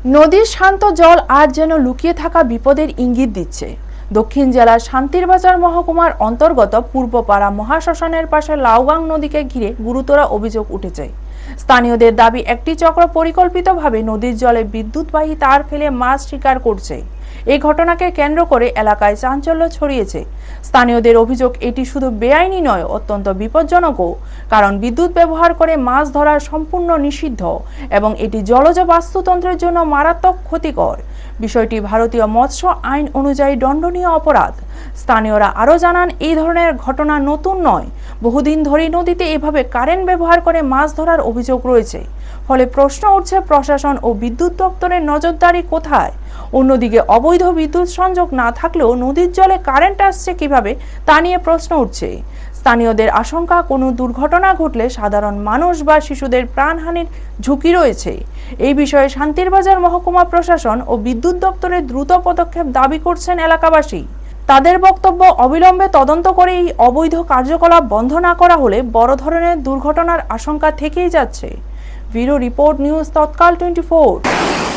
নদীর শান্ত জল আর যেন লুকিয়ে থাকা বিপদের ইঙ্গিত দিচ্ছে। দক্ষিণ জেলার শান্তিরবাজার মহকুমার অন্তর্গত পূর্বপাড়া মহাশ্মশানের পাশে লাউগাং নদীকে ঘিরে গুরুতর অভিযোগ উঠেছে। স্থানীয়দের দাবি, একটি চক্র পরিকল্পিতভাবে নদীর জলে বিদ্যুৎবাহী তার ফেলে মাছ শিকার করছে। এই ঘটনাকে কেন্দ্র করে এলাকায় চাঞ্চল্য ছড়িয়েছে। স্থানীয়দের অভিযোগ, এটি শুধু বেআইনি নয়, অত্যন্ত বিপজ্জনকও। কারণ বিদ্যুৎ ব্যবহার করে মাছ ধরা সম্পূর্ণ নিষিদ্ধ এবং এটি জলজ বাস্তুতন্ত্রের জন্য মারাত্মক ক্ষতিকর। বিষয়টি ভারতীয় মৎস্য আইন অনুযায়ী দণ্ডনীয় অপরাধ। স্থানীয়রা আরও জানান, এই ধরনের ঘটনা নতুন নয়। বহুদিন ধরেই নদীতে এভাবে কারেন্ট ব্যবহার করে মাছ ধরার অভিযোগ রয়েছে। ফলে প্রশ্ন উঠছে, প্রশাসন ও বিদ্যুৎ দপ্তরের নজরদারি কোথায়? অন্যদিকে অবৈধ বিদ্যুৎ সংযোগ না থাকলেও নদীর জলে কারেন্ট আসছে কিভাবে, তা নিয়ে প্রশ্ন উঠছে। স্থানীয়দের আশঙ্কা, কোনো দুর্ঘটনা ঘটলে সাধারণ মানুষ বা শিশুদের প্রাণহানির ঝুঁকি রয়েছে। এই বিষয়ে শান্তিরবাজার মহকুমা প্রশাসন ও বিদ্যুৎ দপ্তরের দ্রুত পদক্ষেপ দাবি করছেন এলাকাবাসী। তাদের বক্তব্য, অবিলম্বে তদন্ত করে এই অবৈধ কার্যকলাপ বন্ধ না করা হলে বড় ধরনের দুর্ঘটনার আশঙ্কা থেকেই যাচ্ছে। ব্যুরো রিপোর্ট, নিউজ তৎকাল 24।